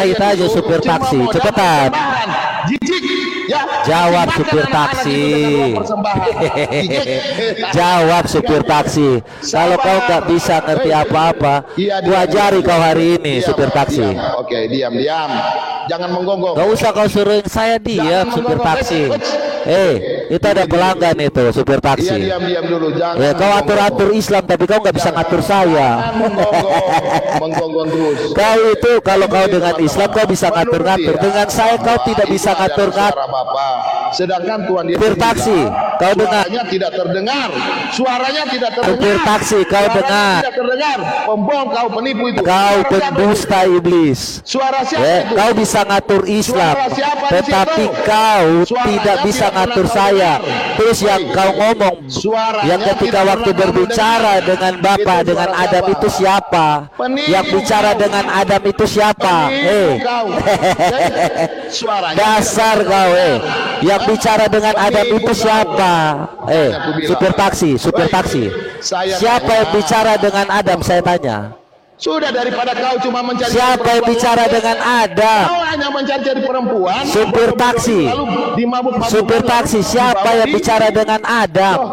Itu aja supir taksi, cepetan. Jijik, ya. Jawab supir taksi. Jawab supir taksi. Kalau kau nggak bisa ngerti apa-apa, gua ajari kau hari ini supir taksi. Oke, diam. Jangan menggonggong. Gak usah kau suruh saya diam supir taksi. Itu ada pelanggan itu supir taksi. Iya, diam dulu. Jangan. Ya, kau atur Islam tapi kau nggak bisa ngatur saya. Menggonggong terus. Kau itu kalau kau dengan Islam kau bisa ngatur-ngatur. Dengan saya kau tidak bisa ngatur-ngatur. Sedangkan Tuhan dia supir taksi, kau dengar? Suaranya tidak terdengar. Suaranya tidak terdengar. Supir taksi, kau dengar? Tidak terdengar. Pembohong, kau penipu itu. Kau pendusta iblis. Suara siapa itu? Kau bisa ngatur Islam, tetapi kau tidak bisa ngatur saya. Terus yang kau ngomong, yang ketika waktu berbicara dengan Bapak, dengan Adam itu siapa? Yang bicara dengan Adam itu siapa? Dasar kau, yang bicara dengan Adam itu siapa? Supir taksi. Siapa yang bicara dengan Adam, saya tanya? Sudah, daripada kau cuma mencari siapa yang bicara dengan Adam? Kau hanya mencari perempuan. Supir taksi. Supir taksi, siapa yang bicara dengan Adam?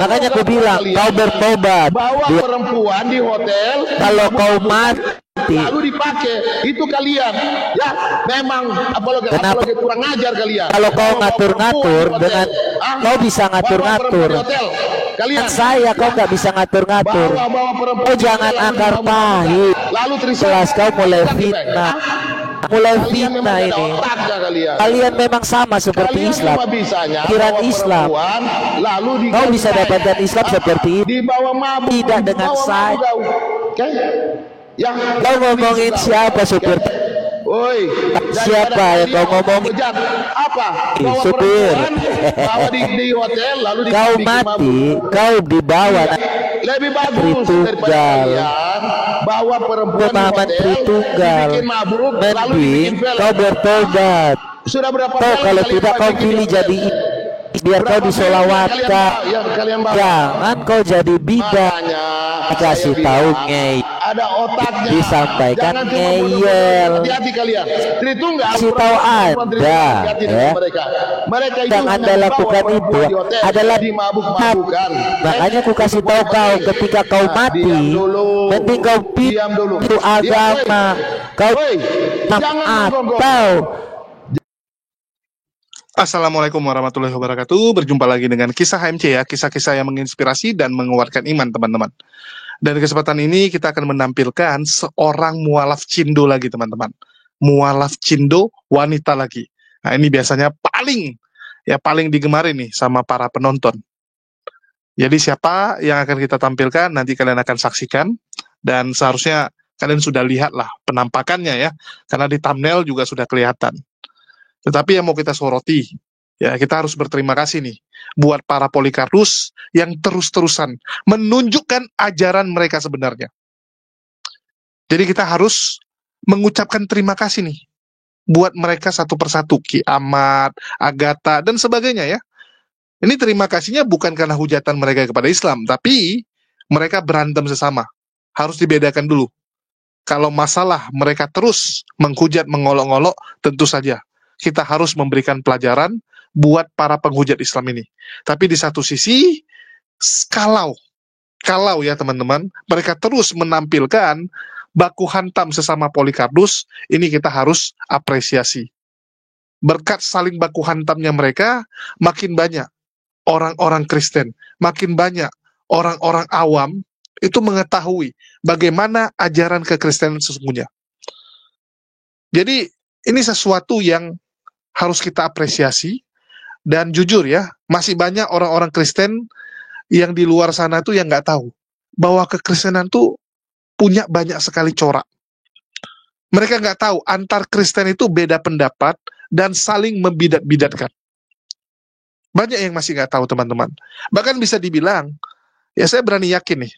Makanya aku bilang kau bertobat. Bawa perempuan di hotel. Kalau kau mati lalu dipakai, itu kalian. Ya, memang apalagi kurang ajar kalian. Kalau kau ngatur-ngatur dengan kau bisa ngatur-ngatur. Kalian saya kau nggak bisa ngatur-ngatur. Kau jangan akar pahit. Lalu kelas kau mulai fitnah. Ini. Kalian memang sama seperti Islam. Pikiran Islam. Kau bisa dapatkan Islam seperti ini. Tidak dengan saya. Kau ngomongin siapa supir? Woi, siapa yang kau ngomong? Apa? Supir. Bawa di hotel lalu kau mati, kau dibawa. Lebih bagus daripada bawa perempuan di hotel, dibikin mabuk, lalu dibikin film. Kau bertobat. Sudah berapa kali kalau tidak kau pilih jadi biar kau disolawatkan. Jangan kau jadi bidah. Kasih tahu ngey. Ada otaknya. Disampaikan ngeyel. Hati-hati kalian. Tritunggal. Kasih tahu Anda. Mereka yang Anda lakukan itu adalah dimabuk-mabukan. Makanya aku kasih tahu kau ketika kau mati, mending kau pilih itu agama. Kau atau Assalamualaikum warahmatullahi wabarakatuh. Berjumpa lagi dengan kisah HMC ya, kisah-kisah yang menginspirasi dan menguatkan iman teman-teman. Dan di kesempatan ini kita akan menampilkan seorang mualaf cindo lagi teman-teman. Mualaf cindo wanita lagi. Nah ini biasanya paling digemari nih sama para penonton. Jadi siapa yang akan kita tampilkan nanti kalian akan saksikan. Dan seharusnya kalian sudah lihat lah penampakannya ya. Karena di thumbnail juga sudah kelihatan. Tetapi yang mau kita soroti, ya kita harus berterima kasih nih buat para Polycarpus yang terus-terusan menunjukkan ajaran mereka sebenarnya. Jadi kita harus mengucapkan terima kasih nih buat mereka satu persatu, Ki Ahmad, Agatha, dan sebagainya ya. Ini terima kasihnya bukan karena hujatan mereka kepada Islam, tapi mereka berantem sesama. Harus dibedakan dulu. Kalau masalah mereka terus menghujat, mengolok-olok, tentu saja kita harus memberikan pelajaran buat para penghujat Islam ini. Tapi di satu sisi, kalau ya teman-teman, mereka terus menampilkan baku hantam sesama Polycarpus, ini kita harus apresiasi. Berkat saling baku hantamnya mereka, makin banyak orang-orang Kristen, makin banyak orang-orang awam itu mengetahui bagaimana ajaran kekristenan sesungguhnya. Jadi ini sesuatu yang harus kita apresiasi, dan jujur ya, masih banyak orang-orang Kristen yang di luar sana tuh yang nggak tahu bahwa kekristenan tuh punya banyak sekali corak. Mereka nggak tahu antar Kristen itu beda pendapat dan saling membidat-bidatkan. Banyak yang masih nggak tahu teman-teman. Bahkan bisa dibilang, ya saya berani yakin nih,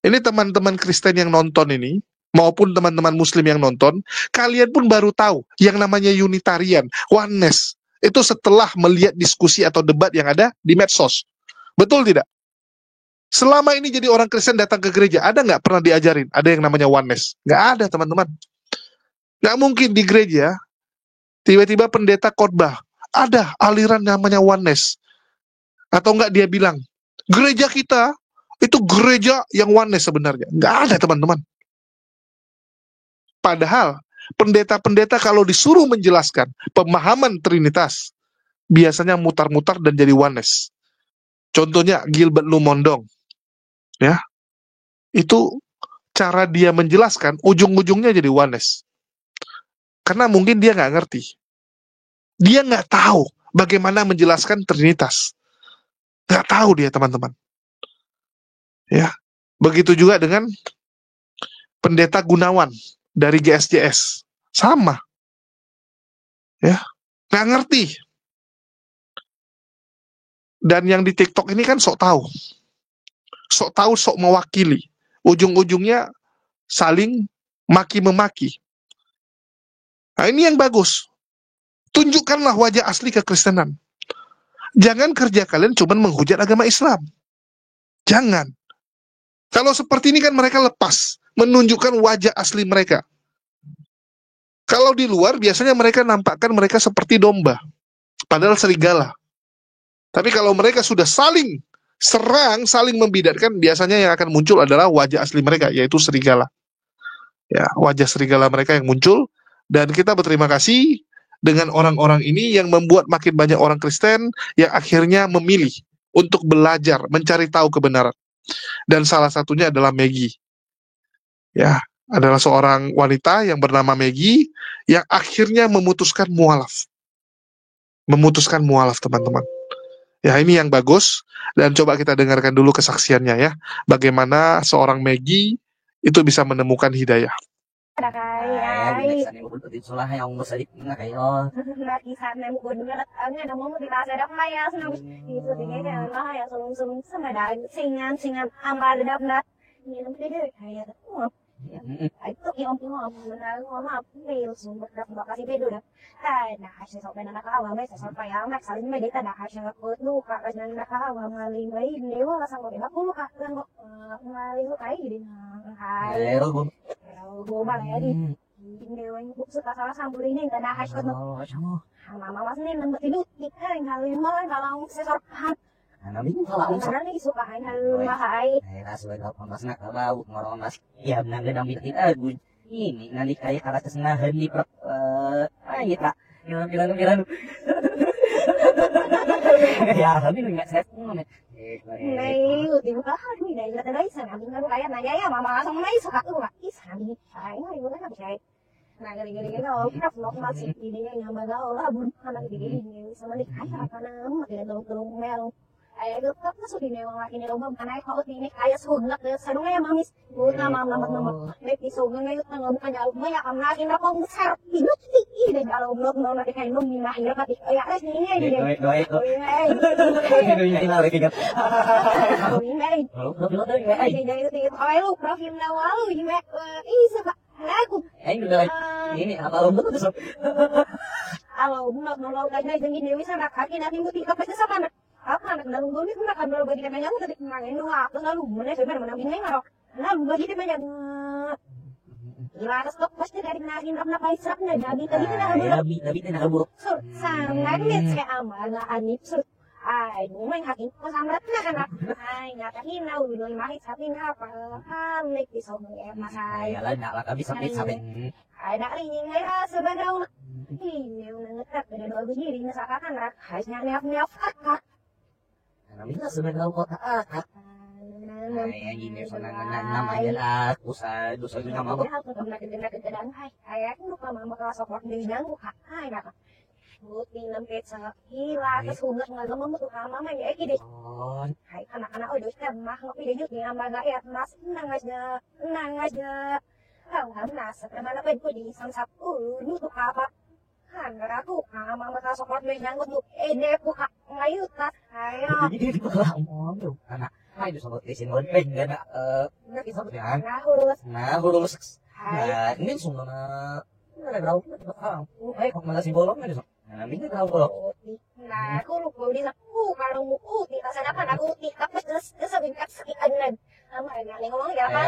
ini teman-teman Kristen yang nonton ini, maupun teman-teman Muslim yang nonton, kalian pun baru tahu yang namanya Unitarian, Oneness, itu setelah melihat diskusi atau debat yang ada di medsos. Betul tidak? Selama ini jadi orang Kristen datang ke gereja, ada nggak pernah diajarin? Ada yang namanya Oneness? Nggak ada teman-teman. Nggak mungkin di gereja tiba-tiba pendeta khotbah ada aliran namanya oneness, atau enggak dia bilang gereja kita itu gereja yang oneness. Sebenarnya nggak ada, teman-teman. Padahal pendeta-pendeta kalau disuruh menjelaskan pemahaman Trinitas biasanya mutar-mutar dan jadi oneness. Contohnya Gilbert Lumondong, ya, itu cara dia menjelaskan ujung-ujungnya jadi oneness. Karena mungkin dia nggak ngerti, dia nggak tahu bagaimana menjelaskan Trinitas, nggak tahu dia, teman-teman. Ya, begitu juga dengan pendeta Gunawan dari GSJS, sama, ya, nggak ngerti. Dan yang di TikTok ini kan sok tahu, sok mewakili, ujung-ujungnya saling maki-memaki. Nah, ini yang bagus. Tunjukkanlah wajah asli kekristenan. Jangan kerja kalian cuma menghujat agama Islam. Jangan. Kalau seperti ini kan mereka lepas menunjukkan wajah asli mereka. Kalau di luar biasanya mereka nampakkan mereka seperti domba, padahal serigala. Tapi kalau mereka sudah saling serang, saling membidatkan, biasanya yang akan muncul adalah wajah asli mereka, yaitu serigala. Ya, wajah serigala mereka yang muncul. Dan kita berterima kasih dengan orang-orang ini yang membuat makin banyak orang Kristen yang akhirnya memilih untuk belajar, mencari tahu kebenaran. Dan salah satunya adalah Maggie. Ya, adalah seorang wanita yang bernama Maggie yang akhirnya memutuskan mualaf. Memutuskan mualaf, teman-teman. Ya, ini yang bagus, dan coba kita dengarkan dulu kesaksiannya ya. Bagaimana seorang Maggie itu bisa menemukan hidayah. Ada kayak Yang betul salah yang bersedik kayak latihan yang benar ada mau kita ada kaya senang itu tinggal lah ya sum sama ada singan ambar dapna ini nanti dia kayak itu yang punya benar mama bil sumber kasih bedo dah nah hasil sampai nak awal mai sampai yang nak saling mai kita dah hasil aku lu kak kan nak awal ngalih mai dewa lah sampai aku lu kak kan ngalih lu kayak gini hai gue balik di dewa yang suka salah sambul ini nggak ada hasil mama mas nih nembet hidup kita yang kali mau kalau sesorhan nabi kalau karena nih suka hal mahai sesuai kalau mas nak tahu ngorong mas ya benar gedang bikin aku ini nanti kayak kata kesenahan di ayo tak bilang ya tapi nggak saya này thì có cái này là tới đấy sao nào nó lại này vậy mà xong mấy sao cứ mặt cái sao đi phải nó đi nó chạy này cái nó khắp nó xịt đi đi nhà mà nó bún nó đi đi sao mà đi khai ra nó mà cái đồ mẹ luôn ai cái cấp nó số đi này mà cái này đâu mà này họ đi này ai số nó sao đúng em mà buồn mà mấy cái số ngay tầng ở cái nhà mấy nhà làm cái nó không sao thì nó đi để nhà nó cái thành nó nhìn lại nó cái cái đấy như này đi đôi này là cái thì thôi lúc đó phim đâu á gì mẹ ý sao vậy anh rồi ini apa lo betul betul alo nó cái này thì nếu sao đặt cái này thì có phải sao mà apa anak dalam gue ini kan baru bagi dia tadi kemarin lu apa lalu mana sebenarnya mana bini nggak lalu bagi dia banyak gila stop pasti dari narin apa isapnya jadi tadi tidak kabur sangat nih kayak amala anip sur ai mình hakin có sao rất là kan ai nhà ta hin đâu rồi mà hết sapin apa han nek di sono em mà sai ya lah nak kami sampai ai đã đi nhìn thấy ra sự bên đâu thì nếu nó thật để đối với gì thì nó sẽ khác hẳn là hãy nheo phát Namanya sebenarnya kota akak. Ay, ini namanya lah usaha dosa itu nama apa? Ayah aku lupa mama kalau sopok di janggu hai nak. Buti lempet sangat gila kesunat nggak lama tuh mama ya gini. Hai anak-anak udah mah ngopi dia juga nambah gak mas nang aja. Tahu kan nasa kemana pun di samsat nutup apa? Kan aku mama kalau sopok di janggu tuh ku ngayu tas ayo. Jadi itu kalau ngomong tuh anak hai itu sobat kesin mau enggak ada enggak bisa ya. Nah, huruf nah, ini semua nggak ada berapa orang. Kok malah si bolong nggak ada. Nah, ini tahu kalau. Nah, aku lupa di aku kalau mau kita sadapan aku tapi terus sebingkat sekian dan sama ngomong ya apa?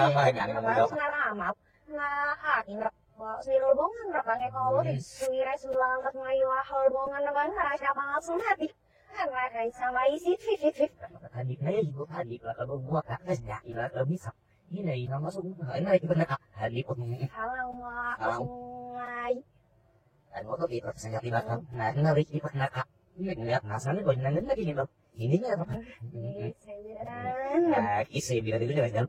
Sekarang amat. Nah, hakin Sinul bongan rapangnya kalau di suira sulang kat ngayu hal bongan naman para siapa langsung hati. Karena sama isi fit. Tadi kaya juga tadi lah kalau gua kakak jadi lah kalau bisa. Ini nama masuk ini kita nak tadi pun. Halang mak sungai. Ano to dito sa ngati ba na narik di pat nak. Ini lihat nasanya kok nangin lagi nih, Bang. Ini nya apa? Nah, kisah biar itu jalan.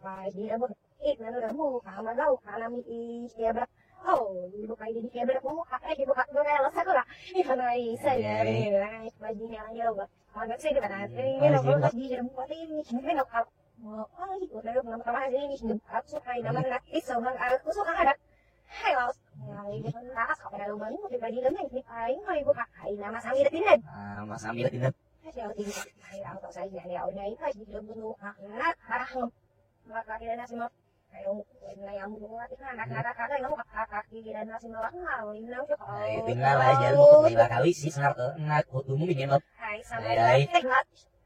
Pagi dah itu udah mau kamar lau karena miti kebrak. Oh, ibu kayak di kebrak mau kakek ibu kakek rela sekolah. Itu nai saya nih, pagi nya aja lo. Agak sih kita nanti ini lo pagi jam 4 ini mungkin lo kalau mau itu udah nama ini aku suka nama nak iso bang aku suka ada. Hai laos, ngali dengan takas kau pada lubang itu pribadi dengan ini paling mau ibu kakak nama Samira Tindan. Mas Amir Tindan. Saya tinggi, saya auto saya ya udah itu aja belum penuh anak parah ngem. Maka kita nasi mau kayak yang buat itu anak-anak kakak yang mau kakak kita nasi mau ngali nang cok. Tinggal aja lu lima kali sih senar nak kutumu bikin lo. Hai sampai tinggal.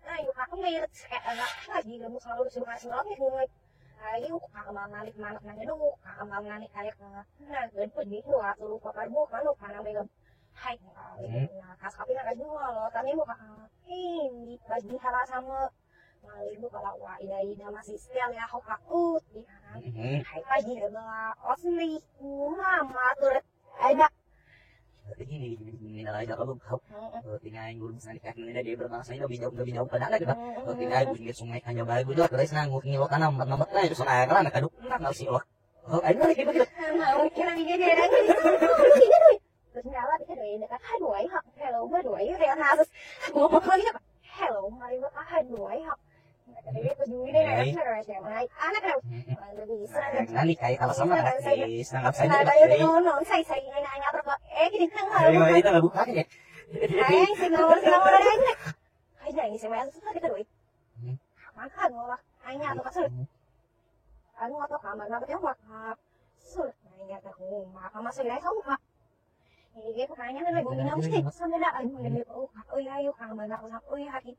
Ayo aku mirit kayak anak lagi kamu selalu suka nih ngomong. Ayo kakak nalik manak nanya dulu, kakak nalik kayak nah gede gitu atau lupa karbu kalau karena begam. Hai, nah kas kopi nggak jual loh, tapi mau ini bagi hal sama ibu kalau wah ida masih setel ya aku di kan. Hai pagi ada osli, mama tuh ada. Ini aja kalau kau tinggal guru misalnya kayak ini dia berbangsa ini lebih jauh pada anak kita. Tinggal pinggir sungai hanya bagus doang terus nanggung ngilok tanam namat lah itu soalnya kan anak kaduk nggak sih loh. Oh, ini lagi begitu. Mau kira dia terus nyala kita doain dekat haduai hak hello berdua ya dia nasus ngomong lagi apa hello mari buat haduai hak jadi peduli deh anak kan bisa nanti kayak kalau sama artis nanggap saja ada yang non saya nanya terus gini kan kalau itu nggak buka aja saya sih ngomong lagi aja ini saya masuk kita doain makan ngolah hanya atau kasur anu atau kamar nggak ketemu makan sur nanya tak makan masih lagi kamu Iya, kayaknya nih lagi minum sih, sampai dah, ayo kang bangga aku sama, hati,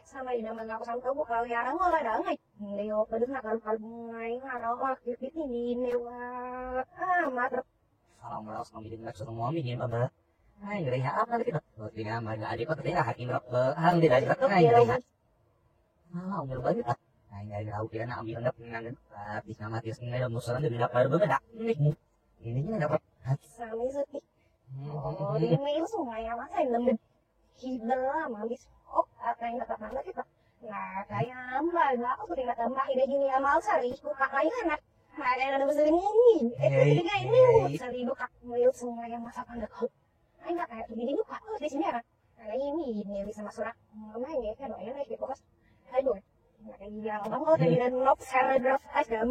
sama di nama aku sama kamu kalau yang orang ada nggak, Leo pedus nak kalau ngai ngarau waktu ini lewat, matre. Salam merawat kami dengan semua minggu apa? Hai, ngeri apa kita? Tinggal mana adik kau tinggal hakim berapa? Hang di dari kau ngeri. Umur banget ah. Ngeri tahu kita nak ambil nak pengen, tapi sama tias ngeri dalam musuhan dari dapat berbeda. Ini dapat. Sami sepi. Oh, di mail sungai yang masa yang lembut. Hidel lama habis. Oh, apa yang tetap mana kita? Nah, kayak nambah, nggak aku tinggal tambah ide gini amal sari. Buka kayak anak. Nah, ada yang besar ini. Tiga ini sari buka mail sungai yang masa pandek. Ayo nggak kayak begini buka. Oh, di sini ada. Nah, ini bisa masuk rak. Namanya kayak doanya naik fokus. Aduh. Nggak kayak gila banget. Oh, dari nop serigraf aja.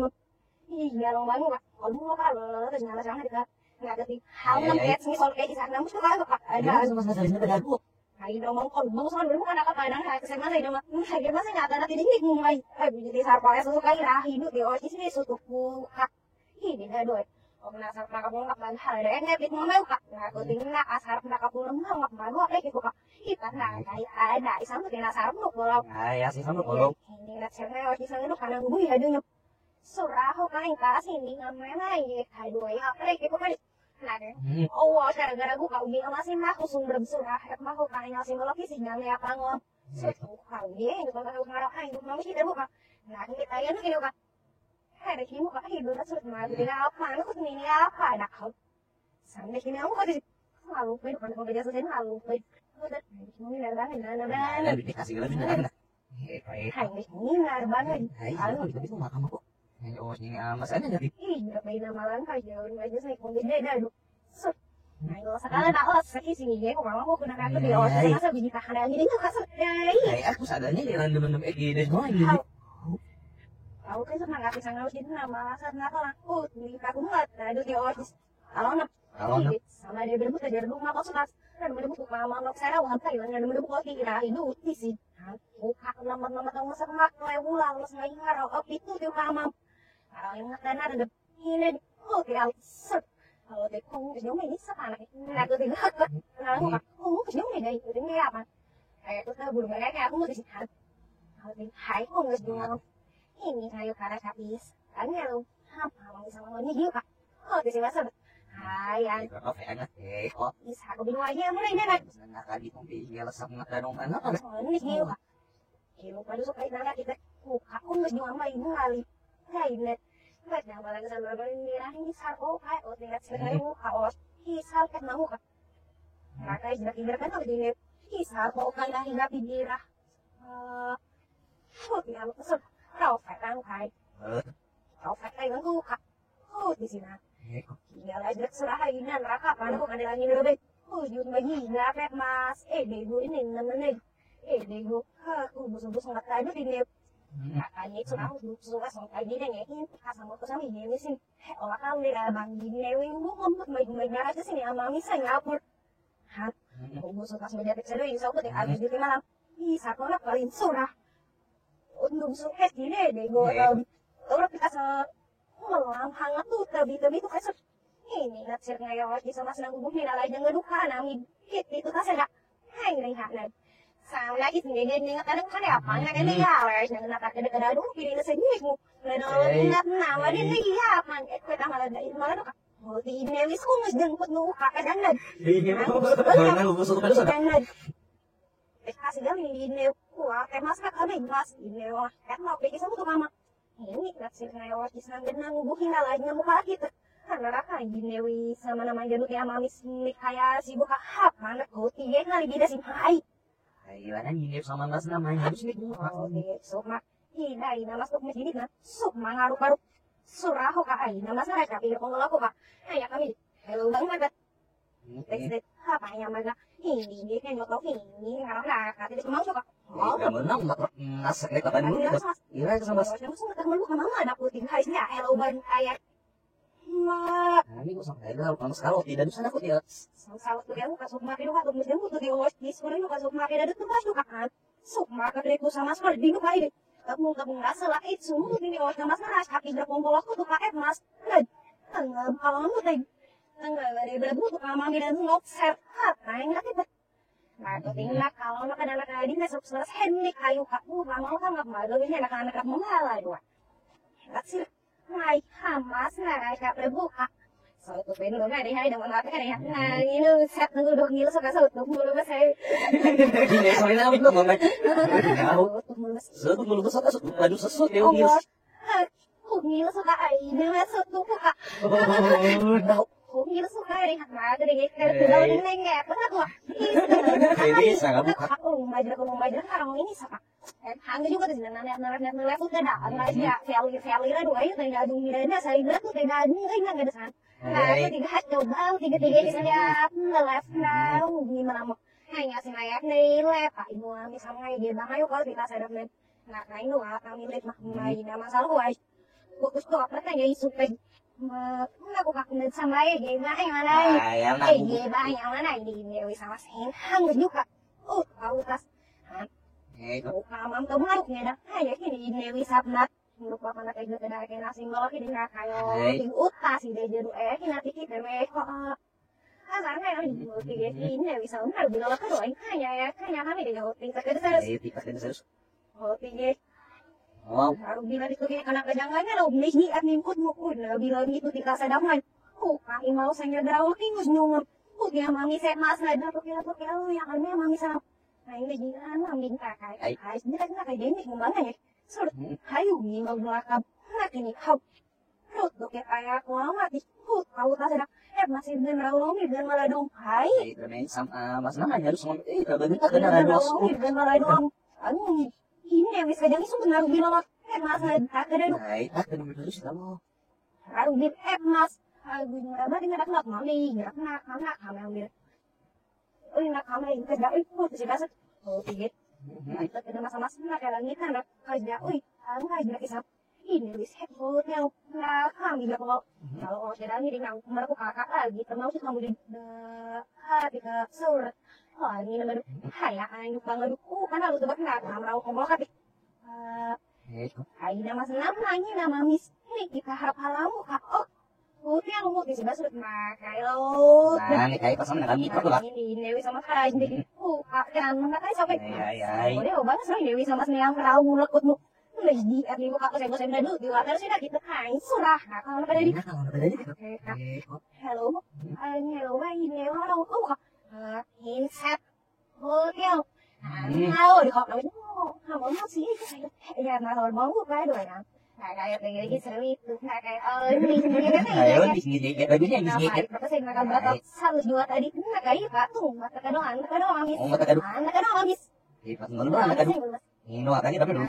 Iya, lo bangun pak. Kalau kalau terus nyala sana kita. Nggak ada hal yang kayak misal kayak di sana mesti kalau ada sama-sama berlaku. Hai ngomong kalau bangsa dulu kan ada kadang saya masih ada saya masih nyata ada tidak nih mulai jadi sarpal ya suka ira hidup di osis ini sutuku kak ini ada doi nasar nak kamu nggak ban hal ada yang ngepit mau kak nah aku tinggal asar nak kamu lemah nggak ban wah gitu kak kita nah kayak ada sama di nasar lu kalau Ya sih sama kalau ini nasarnya osis itu karena gue hadunya surah kan kasih ini ngamana ya kayak doi apa gitu kan nah oh gara-gara gue kau dia masih aku sumber surah aku kayaknya simbologi sinyalnya apa ngom kau dia itu kalau ngarap hidup mami kita buka nah kita ya nih kan ada kini muka hidup kan sudah malu dengan apa aku ini apa ada kau sampai kini aku kau selalu pun kalau kau kerja selesai selalu pun udah ini nada dikasih lebih nada hai ini nada banget kalau itu makan aku oh ini masanya jadi iya main amalan kau jauh aja saya kau beda dah nah kalau sekarang tak os sakit sini ya kok mau kena kata di os masa biji tahan lagi dia nggak kasar kayak aku sadarnya di random dari semua ini aku kan sama nggak bisa ngurus itu nama alasan nggak tahu aku di aku nggak ada di os kalau sama dia berbut aja dulu nggak masuk kan berbut mama nok saya rawat saya nggak berbut kok kira hidup di sih buka nama tahu masa nggak ulang terus nggak ngarau itu dia mama kalau yang nggak ada ini oh kayak kalau dia không cái giống này rất là này tôi thì nó không cái giống này đây tôi tính nghe mà tôi tahu belum mereka aku mau disihat kalau dia hai không nggak jual ini kayu karet habis kan ya lo apa mau bisa ngomongnya juga di sini masuk. Hai, Ay, pero no, kaya nga, ko. isa ko binuhay niya mo na yun na. Nakakalitong bigyan sa mga tanong ano. Ini gila ka. Gila pa doon sa kahit na kita. Ako mas yung amay mo ngali. Kainet. Ba't na pala sa lalo hindi na hindi sa ko. Ay, o tingkat sila kayo. Kaos. Hisal kat na muka. Kakay sila kigira ka na. Dinip. Hisal ko kay na hinga pigira. Tingnan mo kasod. Rao fat ang kay. Rao fat kayo ang kuka. Di sina. Tinggal aja serahinan raka paano ko kanila nilabit. Yun mahina pet mas. Dego ini naman dego. Ubus-ubus ng mata doon dinip. Kakanit so ako suka sa kay din ngayon kasama ko sa mga misin. O akal nila bang ginewin mo may na kasi ni amami sa ngapur. Ha? Ubus ka sa mediatek sa doon so ko din abis dito malam. Isa ko na parin sura. Undong suket dile dego. Ora kita sa malam hangat tuh tabi-tabi tuh kayak ini natsir ngayon di sama senang bubuh nila lagi ngeduka nami hit itu tas ada hai lihat nan sa lagi sendiri dengan kadang kan apa nggak ada ya dengan nakak ada dulu kiri na sendiri mu lalu ingat nama dia lagi apa kita malah malah tuh oh di nevis ku mas jemput nu kadang nan Mana ubus itu pada sana. kasih dah ini nev wah kayak mas kami mas ini wah kan mau pergi sama tuh mama ini natsir ngayon di sana dengan bubuh nila lagi ngemuka kita Naraka ginewi sama nama janut ya mamis kaya si buka hap mana ko tiga kali beda si hai. Ay, wala ninip sama mas namanya. Terus nih gua. Sok mak hidai nama sok masjid na sok mangaru paru suraho ka ai nama sa ka pila kong lako ka. Ay kami. Hello bang magat. Text apa yang maga ini dia kan nyoto ini ngarang na ka tidak mau ka. Oh, kamu nang nasa kita kan dulu. Ira ke sama. Kamu sudah ketemu mama ada puting haisnya hello bang ayat. Mak Kami kok sampai dalam kamu sekarang tidak bisa aku dia. Sawat ko yan, kasugma kinu ka, tumis mo to di oras, disco rin yung kasugma kina dito ba siya kakan. Sugma ka ko sa mas mal, di ko kayo. Tapong nasa lait, sumunod ni oras na mas naras, kapig na pong ko to kaet mas. Ang kalang mo tayo. Ang balabu to kamang ginang not set hat, tayong nakita. Marketing na kalau nakadala ka din na sa hendik kayo ka, kamang ka magmagawin niya, nakanak mo mahalay. That's it. Ngay hamas na ka prebuka. So ito pwede mo nga, dihay naman natin ka na ino set ng udok nila sa kasot, tumulo ba sa'yo? Hindi, sorry na kami ko, mamay. So, tumulo ba sa kasot? Ano sa sot? Yung nils. Kung nila sa kaay, nila sa tuko ka. Kung nila sa kaay, hak na, pero daw din na nga, pala Hindi, sa kabuka. Ako, lumbay dyan, parang ini sa ka. Hanggang juga din na level na daan, na siya, failure na doon, tayo na doon nila na, sa ibla to, tayo na doon, ay nang gadasan. Nah, tiga hat double, tiga-tiga di sana left na, gimana mo? Hanya sinayak ni left, ibu kami sama dia bang ayo kalau kita sadap net. Nah, kain doa kami lihat mah main nama masalah waj. Fokus tuh apa tanya isu peg. Aku kakunet sama dia mana? Dia yang mana ini dia sama sen hang juga. Kau tas. Kamam tuh maruknya dah. Hanya kini dia wisapnat. Lupa kana kay gud na kay nasimbol kay dinga kayo ting uta si de jeru kinati kita me ko asar na ni tige ini bisa unar bila ka doy kanya kami de hoting sa kada Tipas din sa hoting Wow. Haru bila dito kay kana kadangan na ni at nimkot mo ko na bila dito ti ka sa daman kay mau sa nya daw kingus nyung kay mami set mas na dato kaya yang kami mami sa ay hindi na mami ka kay direct na kay dinik mo man eh Sur, hayo ni maglakab na kinikhaw. Rot do kaya kaya ko mati. Kau ta sada. Masih din raw mi din maladong hay. Remain mas namanya harus ngomong kabar kita kena dos. Din maladong. Ano ini wis kadang isu benar bilang mas na takada do. Ay, takada mo terus mo. Raw din mas. Agu ngaba din nak mami, nak kami ambil. Nak kami kada ikut si dasar. Tigit. Kita kena masa-masa na kaya langit na kaya ang kaya isap ini wis hotel na kami na ko kalau saya ini dengan kemarin aku kakak lagi termau sih kamu di hati ke sur ini nama haya ayu banget karena lu tebak nggak kamera kombo hati ayo nama senam nanya nama mis ini kita harap halamu kak hotel mau di sebelah sudah makai lo Nah, ini kayak pas sama kami itu lah. Ini Dewi sama Kak jadi kan mengatai sampai Ay. udah banget sih Dewi sama Sneang rawu lekut mu di at di buka saya bosan dulu di water sih gitu hai surah nah kalau pada di Kalau pada di hello hello bay nhiều nó đâu có hiện set hotel hello đi học nói không muốn nó xí cái này mà hồi bóng một cái đuổi nè cái cái xử lý từ cái đi cái Ayo này di sini dikit, bajunya di sini dikit. kasi nagabata sa dua tadi na kay patung mata ka doon habis Oh, mata ka doon. mata ka doon habis Di pas ngon ba naka dulu. Ini no atanya tapi dulu.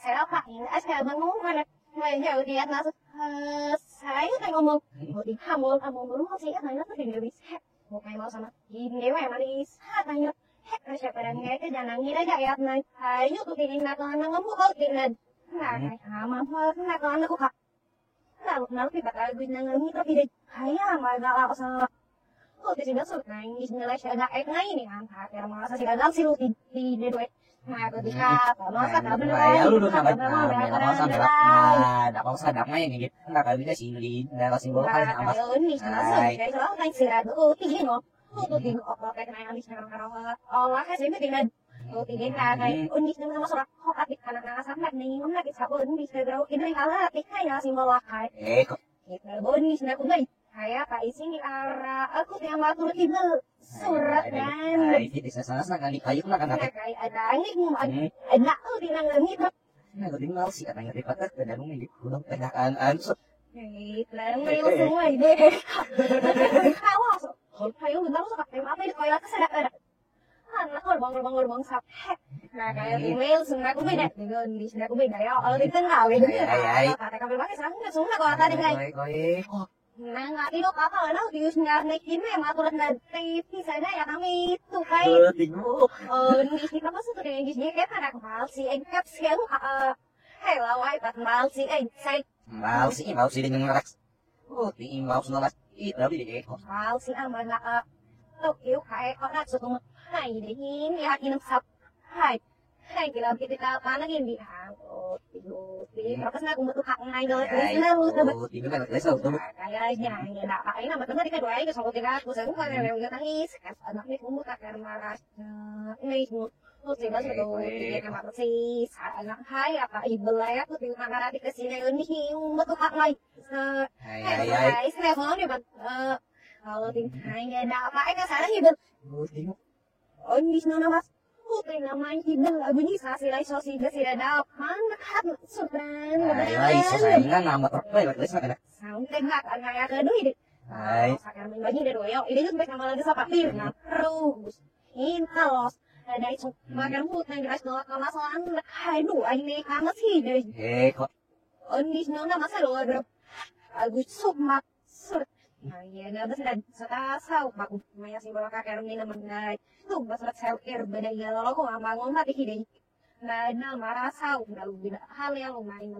Saya apa ini asal bangun mana bây giờ thì anh nói saya tay ngomong đi hamon belum sih anh nói thì lebih sehat một ngày mau sama nếu em mà đi sát anh nhớ hết rồi sẽ phải nghe cái dàn như đấy vậy anh này thấy như tụi thì là con nó ngấm có tiền là mà thôi là con nó cũng học là lúc nào thì bạn ấy bên ngấm như cái gì thấy mà gak sao oh di sini sudah di sini lah saya agak naik nih kan karena masa sih dalam sih di duit nah ketika masa tak benar Ya lu udah sampai mau sampai nah, dak mau sadap ngay gitu. Enggak kali bisa sih di daerah simbol kan sama. ini saya cái đó anh sih là cái gì nó tôi tìm ở cái này anh sekarang Allah cái gì mới tìm tôi tìm ra cái unik nó masuk kok adik anak-anak sampai nih ngomong lagi sabun bisa draw ini kalah adik kayak simbol lakai Kok gitu bonus nah aku kayak Pak Isi nih aku yang waktu tinggal surat kan Ay, kita sana kan di kayu kan ada. kayak ada angin ada di nang gitu Nah, gue tinggal sih katanya di patah ke dalam ini gunung pedakan ansut. lah mail semua ide kawas kayu bentar lu pakai apa di toilet kesedak ada anak bang sap nah kayak email sebenarnya aku beda di sini aku beda ya kalau di tengah beda kata kabel pakai serang nggak semua kalau tadi kayak nah nggak tidur kakak lah di usnya naikin memang aturan dari TV saja ya kami itu kayak di sini apa sih tuh di sini kayak ada kepal sih engkap sih aku hello ay pat mal sih saya Mau sih dengan ngerak. Oh, di mau sudah itu tapi di kok. mal sih ama nggak tuh yêu kayak kok nak suka hai deh ini ya ini sap hai kita mana gini oh tidur terus aku butuh hak ngai dulu terus Tidur kan lesau tuh. kayaknya ya enggak pakai nama tengah di kedua itu sama tiga aku saya bukan yang nggak tangis kan anak ini kamu tak akan marah ini tuh sih bahasa tuh dia kan apa sih anak hai apa ibu lah ya tuh tinggal mana di kesini ini butuh hak ngai hai saya mau nih kalau tinggal nggak ada apa kan sana hidup oh di sana mas putih namanya hidup bunyi sasilai sosi gak sih ada mana kan sutran Ay, sasayangan nama terbaik lagi sana. sampai nggak kayak kedua ini sekarang bagi dari doyok ini juga sama lagi sama pirna terus intalos ada itu makan putih gelas doa kalau soal hai dua ini kamu sih dari Kok di sana masa lo ada agus sumak sur nah ya nggak bisa dan tahu aku maya sih kalau kakek minum mengenai tuh bahasa self care beda ya lo kok bangun mati hiding nah nama rasa udah lu beda hal yang lu main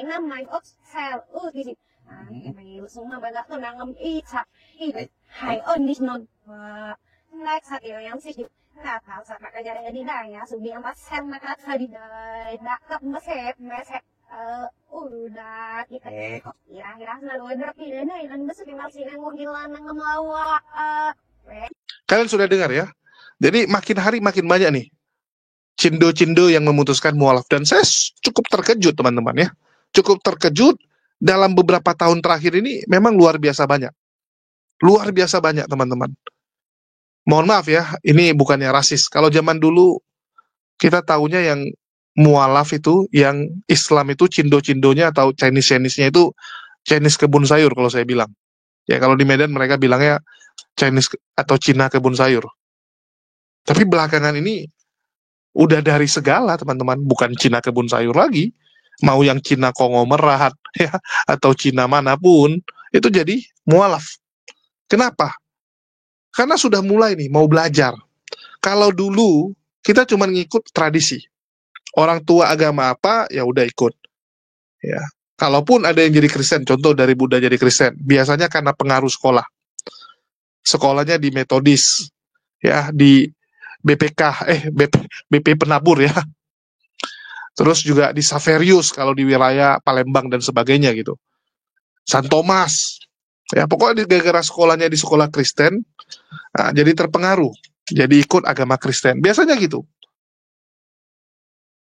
nama oh sel di sini main semua banyak tuh nangem ica hai on di non next hati yang sih nggak tahu saat kerja di daya subi yang pas sel mereka tadi dak mesep udah kita kira-kira selalu berpilih dan besok masih yang ngilang ngelawa Kalian sudah dengar ya? Jadi makin hari makin banyak nih cindo-cindo yang memutuskan mualaf, dan saya cukup terkejut teman-teman ya. Cukup terkejut dalam beberapa tahun terakhir ini memang luar biasa banyak. Luar biasa banyak teman-teman. Mohon maaf ya, ini bukannya rasis. Kalau zaman dulu kita tahunya yang mualaf itu, yang Islam itu cindo-cindonya atau Chinese-nya itu Chinese kebun sayur kalau saya bilang. Ya kalau di Medan mereka bilangnya Chinese atau Cina kebun sayur. Tapi belakangan ini udah dari segala teman-teman, bukan Cina kebun sayur lagi. Mau yang Cina Kongo Merat ya atau Cina manapun itu jadi mualaf. Kenapa? Karena sudah mulai nih mau belajar. Kalau dulu kita cuma ngikut tradisi. Orang tua agama apa, ya udah ikut. Ya, kalaupun ada yang jadi Kristen, contoh dari Buddha jadi Kristen, biasanya karena pengaruh sekolah. Sekolahnya di Metodis, ya di BPK, BP Penabur ya. Terus juga di Saverius kalau di wilayah Palembang dan sebagainya gitu. San Thomas, ya pokoknya gara-gara sekolahnya di sekolah Kristen, nah, jadi terpengaruh, jadi ikut agama Kristen. Biasanya gitu.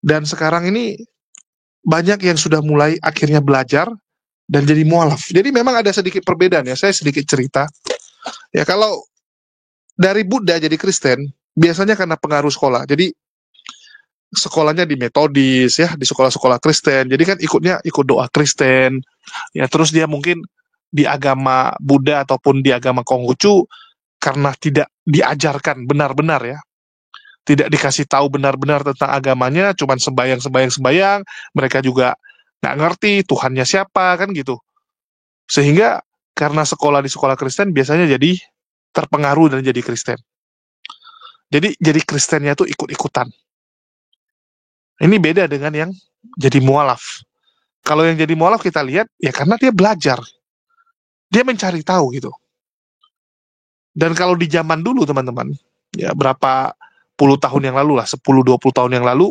Dan sekarang ini banyak yang sudah mulai akhirnya belajar dan jadi mualaf. Jadi memang ada sedikit perbedaan ya. Saya sedikit cerita. Ya kalau dari Buddha jadi Kristen, biasanya karena pengaruh sekolah. Jadi sekolahnya di Metodis ya, di sekolah-sekolah Kristen. Jadi kan ikut doa Kristen. Ya terus dia mungkin di agama Buddha ataupun di agama Konghucu karena tidak diajarkan benar-benar ya. Tidak dikasih tahu benar-benar tentang agamanya, cuman sembayang, mereka juga nggak ngerti Tuhannya siapa, kan gitu. Sehingga karena sekolah di sekolah Kristen biasanya jadi terpengaruh dan jadi Kristen. Jadi Kristennya tuh ikut-ikutan. Ini beda dengan yang jadi mualaf. Kalau yang jadi mualaf kita lihat, ya karena dia belajar. Dia mencari tahu gitu. Dan kalau di zaman dulu teman-teman, ya berapa puluh tahun yang lalu lah, 10-20 tahun yang lalu,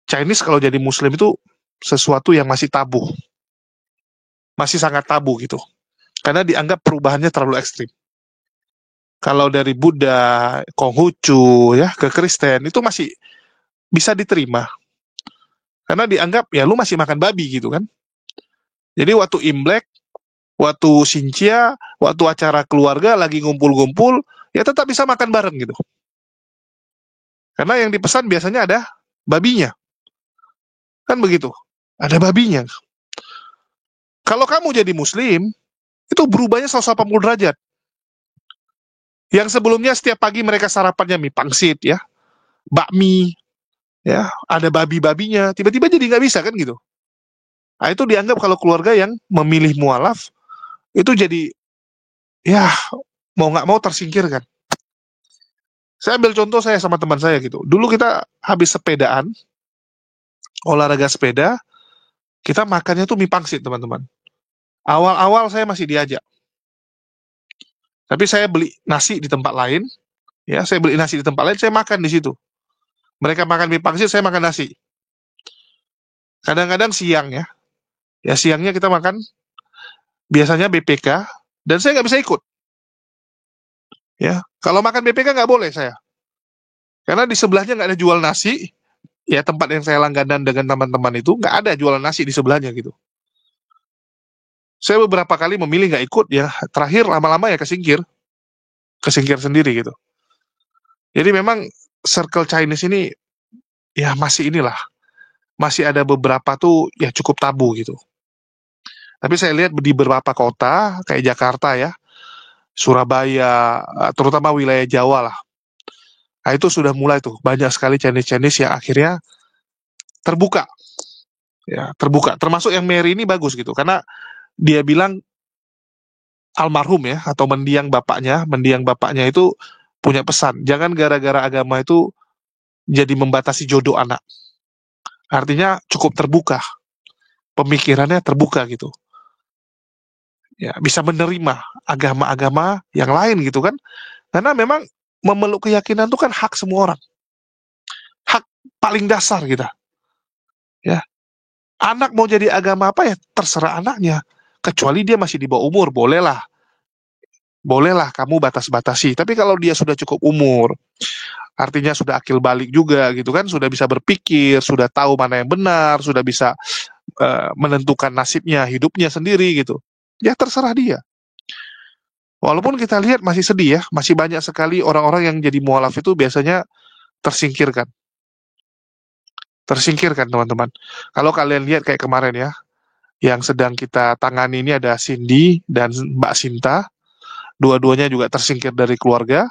Chinese kalau jadi muslim itu sesuatu yang masih tabu. Masih sangat tabu gitu. Karena dianggap perubahannya terlalu ekstrim. Kalau dari Buddha, Konghucu, ya ke Kristen, itu masih bisa diterima. Karena dianggap, ya lu masih makan babi gitu kan. Jadi waktu Imlek, waktu Xinjia, waktu acara keluarga lagi ngumpul-ngumpul, ya tetap bisa makan bareng gitu. Karena yang dipesan biasanya ada babinya. Kan begitu. Ada babinya. Kalau kamu jadi muslim, itu berubahnya 180 derajat. Yang sebelumnya setiap pagi mereka sarapannya mie pangsit ya, bakmi, ya, ada babi-babinya, tiba-tiba jadi nggak bisa kan gitu. Nah, itu dianggap kalau keluarga yang memilih mualaf, itu jadi, ya, mau nggak mau tersingkirkan. Saya ambil contoh saya sama teman saya gitu. Dulu kita habis sepedaan, olahraga sepeda, kita makannya tuh mie pangsit teman-teman. Awal-awal saya masih diajak. Tapi saya beli nasi di tempat lain, ya, saya beli nasi di tempat lain, saya makan di situ. Mereka makan mie pangsit, saya makan nasi. Kadang-kadang siang ya siangnya kita makan, biasanya BPK, dan saya nggak bisa ikut. Ya, kalau makan BPK nggak boleh saya. Karena di sebelahnya nggak ada jual nasi, ya tempat yang saya langganan dengan teman-teman itu, nggak ada jualan nasi di sebelahnya gitu. Saya beberapa kali memilih nggak ikut, ya terakhir lama-lama ya kesingkir sendiri gitu. Jadi memang circle Chinese ini, ya masih inilah, masih ada beberapa tuh ya cukup tabu gitu. Tapi saya lihat di beberapa kota, kayak Jakarta ya, Surabaya, terutama wilayah Jawa lah. Nah itu sudah mulai tuh, banyak sekali Chinese-Chinese yang akhirnya terbuka. Ya, terbuka. Termasuk yang Mary ini bagus gitu, karena dia bilang almarhum ya, atau mendiang bapaknya itu punya pesan, jangan gara-gara agama itu jadi membatasi jodoh anak. Artinya cukup terbuka, pemikirannya terbuka gitu. Ya, bisa menerima agama-agama yang lain gitu kan. Karena memang memeluk keyakinan itu kan hak semua orang. Hak paling dasar kita. Ya. Anak mau jadi agama apa ya terserah anaknya. Kecuali dia masih di bawah umur, bolehlah. Bolehlah kamu batas-batasi. Tapi kalau dia sudah cukup umur, artinya sudah akil balik juga gitu kan, sudah bisa berpikir, sudah tahu mana yang benar, sudah bisa menentukan nasibnya, hidupnya sendiri gitu. Ya terserah dia. Walaupun kita lihat masih sedih ya, masih banyak sekali orang-orang yang jadi mualaf itu biasanya tersingkirkan. Tersingkirkan teman-teman. Kalau kalian lihat kayak kemarin ya, yang sedang kita tangani ini ada Cindy dan Mbak Sinta, dua-duanya juga tersingkir dari keluarga.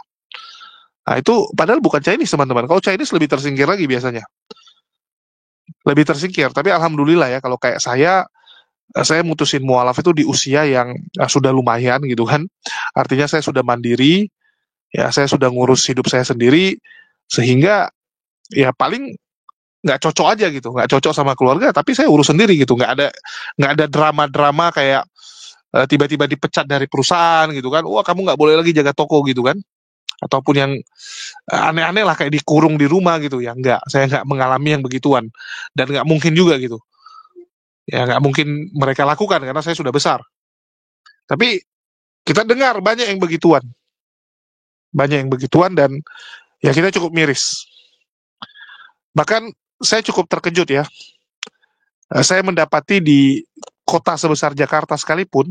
Nah itu padahal bukan Chinese teman-teman. Kalau Chinese lebih tersingkir lagi biasanya. Lebih tersingkir, tapi alhamdulillah ya kalau kayak saya mutusin mualaf itu di usia yang sudah lumayan gitu kan. Artinya saya sudah mandiri, ya saya sudah ngurus hidup saya sendiri, sehingga ya paling nggak cocok aja gitu, nggak cocok sama keluarga, tapi saya urus sendiri gitu, nggak ada drama-drama kayak tiba-tiba dipecat dari perusahaan gitu kan, wah kamu nggak boleh lagi jaga toko gitu kan, ataupun yang aneh-aneh lah kayak dikurung di rumah gitu ya, nggak, saya nggak mengalami yang begituan, dan nggak mungkin juga gitu, ya nggak mungkin mereka lakukan karena saya sudah besar. Tapi kita dengar banyak yang begituan dan ya kita cukup miris. Bahkan saya cukup terkejut ya. Saya mendapati di kota sebesar Jakarta sekalipun,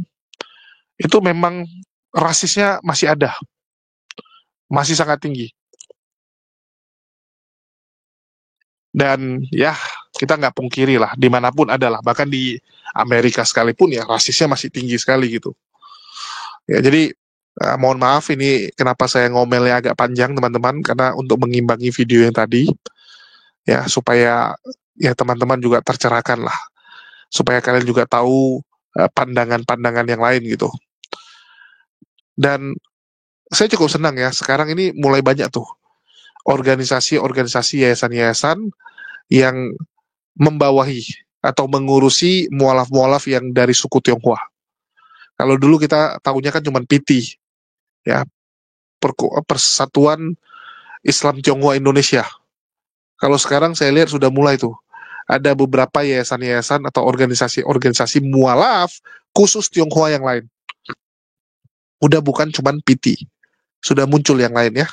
itu memang rasisnya masih ada, masih sangat tinggi. Dan ya, kita nggak pungkiri lah, dimanapun adalah, bahkan di Amerika sekalipun ya rasisnya masih tinggi sekali gitu. Ya, jadi mohon maaf ini kenapa saya ngomelnya agak panjang teman-teman, karena untuk mengimbangi video yang tadi, ya supaya ya teman-teman juga tercerahkan lah, supaya kalian juga tahu pandangan-pandangan yang lain gitu. Dan saya cukup senang ya, sekarang ini mulai banyak tuh organisasi-organisasi, yayasan-yayasan yang membawahi atau mengurusi mualaf-mualaf yang dari suku Tionghoa. Kalau dulu kita tahunya kan cuma PT, ya, Persatuan Islam Tionghoa Indonesia. Kalau sekarang saya lihat sudah mulai tuh, ada beberapa yayasan-yayasan atau organisasi-organisasi mualaf khusus Tionghoa yang lain. Udah bukan cuma PT, sudah muncul yang lain ya.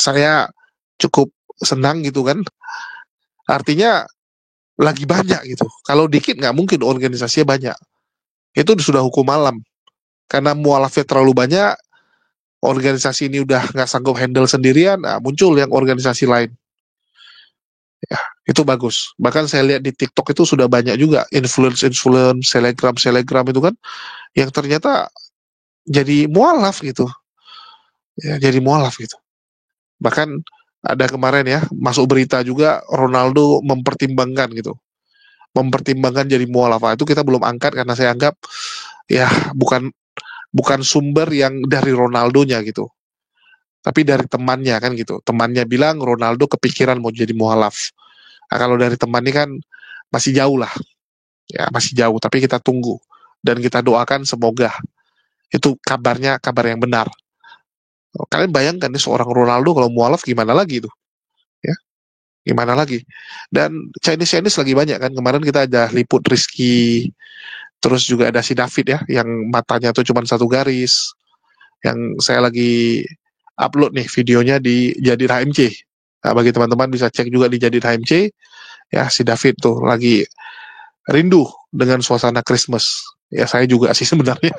Saya cukup senang gitu kan. Artinya lagi banyak gitu. Kalau dikit nggak mungkin organisasinya banyak. Itu sudah hukum alam. Karena mualafnya terlalu banyak, organisasi ini udah nggak sanggup handle sendirian, muncul yang organisasi lain. Ya, itu bagus. Bahkan saya lihat di TikTok itu sudah banyak juga influence, selegram itu kan, yang ternyata jadi mualaf gitu. Ya, jadi mualaf gitu. Bahkan ada kemarin ya, masuk berita juga Ronaldo mempertimbangkan gitu. Mempertimbangkan jadi mualaf. Itu kita belum angkat karena saya anggap ya bukan sumber yang dari Ronaldonya gitu. Tapi dari temannya kan gitu. Temannya bilang Ronaldo kepikiran mau jadi mualaf. Nah, kalau dari teman ini kan masih jauh lah. Ya, masih jauh, tapi kita tunggu dan kita doakan semoga itu kabarnya kabar yang benar. Kalian bayangkan nih seorang Ronaldo kalau mualaf gimana lagi itu? Ya, gimana lagi? Dan Chinese lagi banyak kan. Kemarin kita ada liput Rizky, terus juga ada si David ya, yang matanya tuh cuma satu garis. Yang saya lagi upload nih videonya di Jadid HMC. Nah, bagi teman-teman bisa cek juga di Jadid HMC. Ya, si David tuh lagi rindu dengan suasana Christmas. Ya, saya juga sih sebenarnya.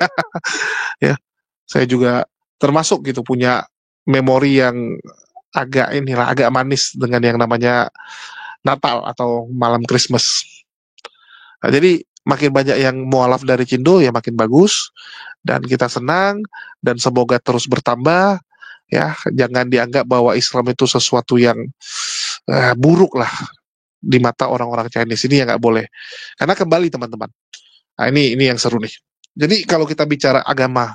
Ya, saya juga termasuk gitu punya memori yang agak manis dengan yang namanya Natal atau malam Christmas. Nah, jadi makin banyak yang mualaf dari Cindo ya makin bagus, dan kita senang dan semoga terus bertambah ya. Jangan dianggap bahwa Islam itu sesuatu yang buruk lah di mata orang-orang Chinese ini, ya nggak boleh. Karena kembali teman-teman, nah ini yang seru nih. Jadi kalau kita bicara agama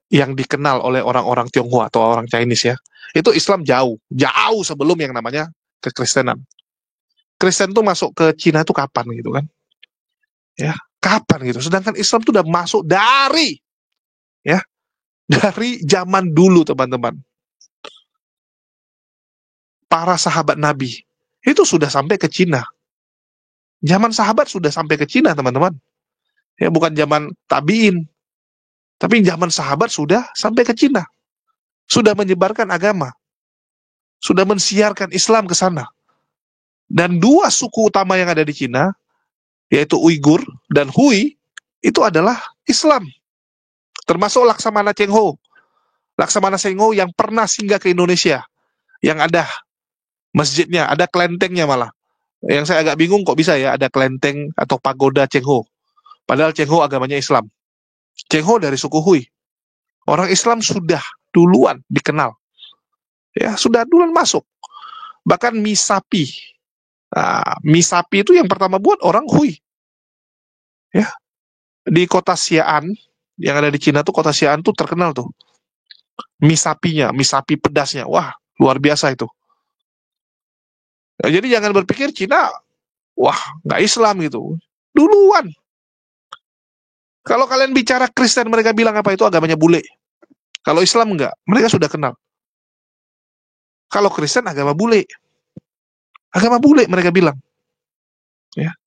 yang dikenal oleh orang-orang Tionghoa atau orang Chinese ya, itu Islam jauh sebelum yang namanya kekristenan. Kristen tuh masuk ke Cina tuh kapan gitu kan? Ya, kapan gitu. Sedangkan Islam tuh udah masuk dari zaman dulu teman-teman. Para sahabat Nabi itu sudah sampai ke Cina. Zaman sahabat sudah sampai ke Cina teman-teman. Ya, bukan zaman tabiin, tapi zaman sahabat sudah sampai ke Cina. Sudah menyebarkan agama. Sudah mensiarkan Islam ke sana. Dan dua suku utama yang ada di Cina, yaitu Uighur dan Hui, itu adalah Islam. Termasuk Laksamana Cheng Ho. Laksamana Cheng Ho yang pernah singgah ke Indonesia. Yang ada masjidnya, ada kelentengnya malah. Yang saya agak bingung kok bisa ya ada kelenteng atau pagoda Cheng Ho. Padahal Cheng Ho agamanya Islam. Cheng Ho dari suku Hui. Orang Islam sudah duluan dikenal. Ya, sudah duluan masuk. Bahkan Misapi. Nah, Misapi itu yang pertama buat orang Hui. Ya. Di kota Xi'an, yang ada di Cina tuh, kota Xi'an tuh terkenal tuh. Misapinya, misapi pedasnya. Wah, luar biasa itu. Nah, jadi jangan berpikir Cina, wah, nggak Islam gitu. Duluan. Kalau kalian bicara Kristen, mereka bilang apa itu agamanya bule. Kalau Islam enggak, mereka sudah kenal. Kalau Kristen agama bule. Agama bule mereka bilang. Ya.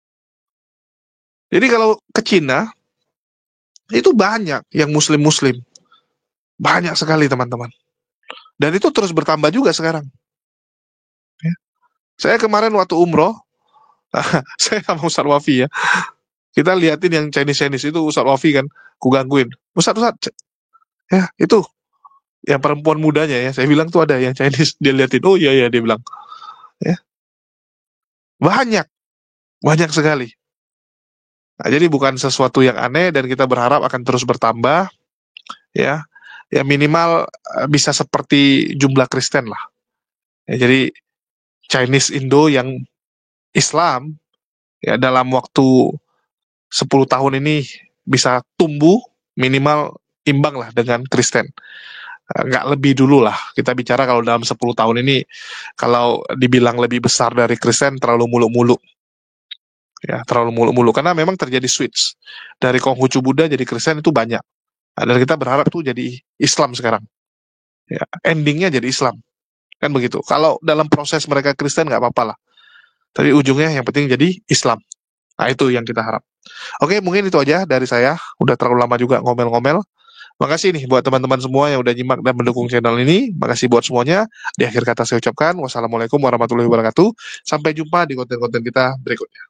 Jadi kalau ke Cina, itu banyak yang muslim-muslim. Banyak sekali teman-teman. Dan itu terus bertambah juga sekarang. Ya. Saya kemarin waktu umroh, Saya sama Ustaz Wafi ya. Kita liatin yang Chinese itu Ustaz Wafi kan, ku gangguin. Ustaz, ya itu yang perempuan mudanya ya. Saya bilang tuh ada yang Chinese, dia liatin. Oh iya dia bilang. Ya, banyak sekali. Nah, jadi bukan sesuatu yang aneh dan kita berharap akan terus bertambah ya. Ya minimal bisa seperti jumlah Kristen lah. Ya, jadi Chinese Indo yang Islam ya dalam waktu 10 tahun ini bisa tumbuh minimal imbang lah dengan Kristen. Nggak lebih dulu lah. Kita bicara kalau dalam 10 tahun ini kalau dibilang lebih besar dari Kristen terlalu muluk-muluk. Ya, terlalu muluk-muluk karena memang terjadi switch dari Konghucu Buddha jadi Kristen itu banyak. Nah, dan kita berharap tuh jadi Islam sekarang. Ya, endingnya jadi Islam. Kan begitu. Kalau dalam proses mereka Kristen nggak apa-apa lah. Tapi ujungnya yang penting jadi Islam. Nah, itu yang kita harap. Oke, mungkin itu aja dari saya. Udah terlalu lama juga ngomel-ngomel. Makasih nih buat teman-teman semua yang udah nyimak dan mendukung channel ini. Makasih buat semuanya. Di akhir kata saya ucapkan wassalamualaikum warahmatullahi wabarakatuh. Sampai jumpa di konten-konten kita berikutnya.